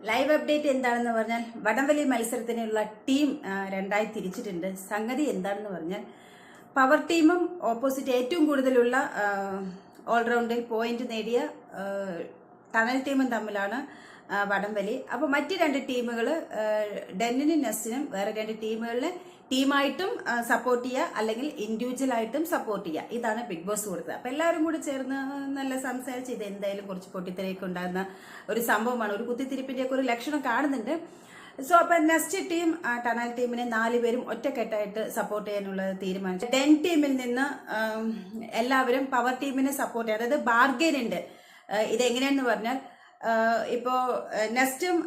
Live update എന്താണെന്ന് പറഞ്ഞാൽ വടംവലി മത്സരത്തിനുള്ള ടീം രണ്ടായി തിരിച്ചിട്ടുണ്ട്. സംഗതി എന്താണെന്ന് പറഞ്ഞാൽ പവർ ടീമും ഓപ്പോസിറ്റ് ഏറ്റവും കൂടുതലുള്ള ഓൾറൗണ്ടിൽ പോയിന്റ് നേടിയ ടണൽ ടീമും തമ്മിലാണ് വടംവലി. അപ്പോൾ മറ്റ് രണ്ട് ടീമുകൾ ഡെന്നിനും നെസ്റ്റിനും വേറെ രണ്ട് ടീമുകളിലെ ടീമായിട്ടും സപ്പോർട്ട് ചെയ്യുക, അല്ലെങ്കിൽ ഇൻഡിവിജ്വൽ ആയിട്ടും സപ്പോർട്ട് ചെയ്യുക. ഇതാണ് ബിഗ് ബോസ് കൊടുത്തത്. അപ്പം എല്ലാവരും കൂടി ചേർന്ന് നല്ല സംസാരിച്ച് ഇത് എന്തായാലും കുറച്ച് പൊട്ടിത്തെറിയൊക്കെ ഉണ്ടാകുന്ന ഒരു സംഭവമാണ്. ഒരു കുത്തിത്തിരിപ്പിൻ്റെയൊക്കെ ഒരു ലക്ഷണം കാണുന്നുണ്ട്. സോ അപ്പം നെക്സ്റ്റ് ടീം ടണൽ ടീമിനെ 4 പേരും ഒറ്റക്കെട്ടായിട്ട് സപ്പോർട്ട് ചെയ്യാനുള്ള തീരുമാനിച്ചു. ഡെൻ ടീമിൽ നിന്ന് എല്ലാവരും പവർ ടീമിനെ സപ്പോർട്ട് ചെയ്യുക. അതായത് ബാർഗെയിൻ ഉണ്ട്. ഇതെങ്ങനെയാണെന്ന് പറഞ്ഞാൽ ഇപ്പോൾ നെക്സ്റ്റും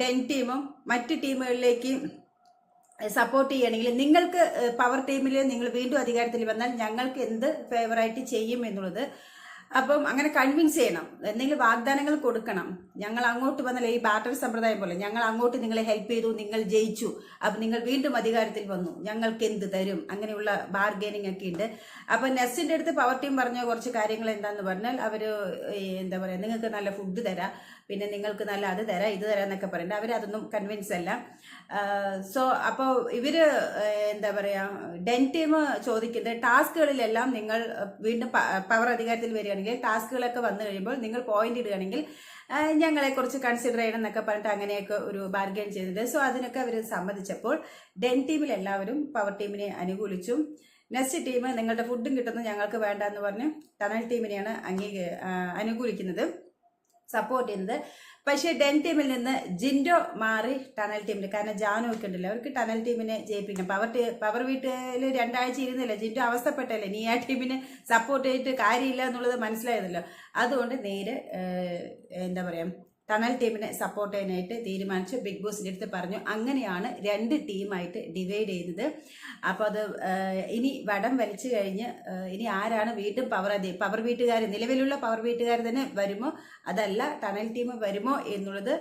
ഡെൻ ടീമും മറ്റ് ടീമുകളിലേക്ക് സപ്പോർട്ട് ചെയ്യണമെങ്കിൽ നിങ്ങൾക്ക് പവർ ടീമിൽ നിങ്ങൾ വീണ്ടും അധികാരത്തിൽ വന്നാൽ ഞങ്ങൾക്ക് എന്ത് ഫേവറായിട്ട് ചെയ്യും എന്നുള്ളത് അപ്പം അങ്ങനെ കൺവിൻസ് ചെയ്യണം. എന്തെങ്കിലും വാഗ്ദാനങ്ങൾ കൊടുക്കണം. ഞങ്ങൾ അങ്ങോട്ട് വന്നാൽ ഈ ബാറ്റർ സമ്പ്രദായം പോലെ ഞങ്ങൾ അങ്ങോട്ട് നിങ്ങളെ ഹെൽപ്പ് ചെയ്തു, നിങ്ങൾ ജയിച്ചു, അപ്പം നിങ്ങൾ വീണ്ടും അധികാരത്തിൽ വന്നു, ഞങ്ങൾക്ക് എന്ത് തരും, അങ്ങനെയുള്ള ബാർഗെയിനിങ് ഒക്കെ ഉണ്ട്. അപ്പം നെസ്റ്റിൻ്റെ അടുത്ത് പവർ ടീം പറഞ്ഞ കുറച്ച് കാര്യങ്ങൾ എന്താണെന്ന് പറഞ്ഞാൽ അവർ എന്താ പറയുക, നിങ്ങൾക്ക് നല്ല ഫുഡ് തരാം, പിന്നെ നിങ്ങൾക്ക് നല്ല അത് തരാം ഇത് തരാം എന്നൊക്കെ പറയുന്നുണ്ട്. അവരതൊന്നും കൺവിൻസ് അല്ല. സോ അപ്പോൾ ഇവർ എന്താ പറയുക, ഡെൻ ടീം ചോദിക്കുന്നത് ടാസ്കുകളിലെല്ലാം നിങ്ങൾ വീണ്ടും പവർ അധികാരത്തിൽ വരികയാണെങ്കിൽ ടാസ്കുകളൊക്കെ വന്നു കഴിയുമ്പോൾ നിങ്ങൾ പോയിന്റ് ഇടുകയാണെങ്കിൽ ഞങ്ങളെ കുറിച്ച് കൺസിഡർ ചെയ്യണം എന്നൊക്കെ പറഞ്ഞിട്ട് അങ്ങനെയൊക്കെ ഒരു ബാർഗെയിൻ ചെയ്തിട്ടുണ്ട്. സോ അതിനൊക്കെ അവർ സമ്മതിച്ചപ്പോൾ ഡെൻ ടീമിൽ എല്ലാവരും പവർ ടീമിനെ അനുകൂലിച്ചു. നെക്സ്റ്റ് ടീം നിങ്ങളുടെ ഫുഡും കിട്ടുന്നത് ഞങ്ങൾക്ക് വേണ്ട എന്ന് പറഞ്ഞ് ടണൽ ടീമിനെയാണ് അനുകൂലിക്കുന്നത്, സപ്പോർട്ട് ചെയ്യുന്നത്. പക്ഷേ ഡെൻ ടീമിൽ നിന്ന് ജിൻഡോ മാറി ടണൽ ടീമിൽ, കാരണം ജാനു ഒക്കെ ഉണ്ടല്ലോ, അവർക്ക് ടണൽ ടീമിനെ ജയിപ്പിക്കണം. പവർ വീട്ടിൽ 2 ആഴ്ച ഇരുന്നില്ല, ജിൻഡോ അവസ്ഥപ്പെട്ടല്ലേ, നീ ആ ടീമിനെ സപ്പോർട്ട് ചെയ്തിട്ട് കാര്യമില്ല എന്നുള്ളത് മനസ്സിലായതല്ലോ. അതുകൊണ്ട് നേരെ എന്താ പറയുക, ടണൽ ടീമിനെ സപ്പോർട്ട് ചെയ്യാനായിട്ട് തീരുമാനിച്ചു. ബിഗ് ബോസിൻ്റെ അടുത്ത് പറഞ്ഞു. അങ്ങനെയാണ് 2 ടീമായിട്ട് ഡിവൈഡ് ചെയ്യുന്നത്. അപ്പോൾ അത് ഇനി വടം വലിച്ചു കഴിഞ്ഞ് ഇനി ആരാണ് വീണ്ടും പവർ വീട്ടുകാർ, നിലവിലുള്ള പവർ വീട്ടുകാർ തന്നെ വരുമോ അതല്ല ടണൽ ടീം വരുമോ എന്നുള്ളത്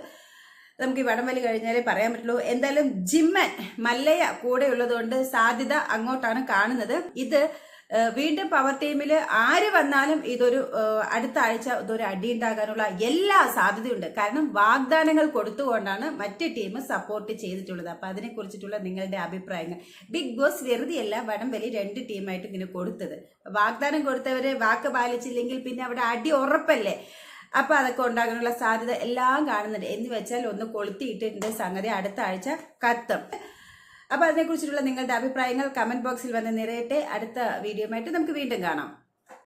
നമുക്ക് ഈ വടംവലി കഴിഞ്ഞാലേ പറയാൻ പറ്റുള്ളൂ. എന്തായാലും ജിമ്മൻ മല്ലയ്യ കൂടെ ഉള്ളതുകൊണ്ട് സാധ്യത അങ്ങോട്ടാണ് കാണുന്നത്. ഇത് വീണ്ടും പവർ ടീമിൽ ആര് വന്നാലും ഇതൊരു അടുത്ത ആഴ്ച ഇതൊരു അടി ഉണ്ടാകാനുള്ള എല്ലാ സാധ്യതയുണ്ട്. കാരണം വാഗ്ദാനങ്ങൾ കൊടുത്തുകൊണ്ടാണ് മറ്റ് ടീം സപ്പോർട്ട് ചെയ്തിട്ടുള്ളത്. അപ്പൊ അതിനെ കുറിച്ചിട്ടുള്ള നിങ്ങളുടെ അഭിപ്രായങ്ങൾ. ബിഗ് ബോസ് വെറുതെയല്ല വടംവലി 2 ടീമായിട്ട് ഇങ്ങനെ കൊടുത്തത്. വാഗ്ദാനം കൊടുത്തവരെ വാക്ക് പാലിച്ചില്ലെങ്കിൽ പിന്നെ അവിടെ അടി ഉറപ്പല്ലേ. അപ്പൊ അതൊക്കെ ഉണ്ടാകാനുള്ള സാധ്യത എല്ലാം കാണുന്നുണ്ട്. എന്ന് വെച്ചാൽ ഒന്ന് കൊളുത്തിയിട്ടിട്ടുണ്ട് സംഗതി അടുത്ത ആഴ്ച കത്തും. അപ്പോൾ അതിനെക്കുറിച്ചിട്ടുള്ള നിങ്ങളുടെ അഭിപ്രായങ്ങൾ കമന്റ് ബോക്സിൽ വന്ന് നിറയട്ടെ. അടുത്ത വീഡിയോയുമായിട്ട് നമുക്ക് വീണ്ടും കാണാം.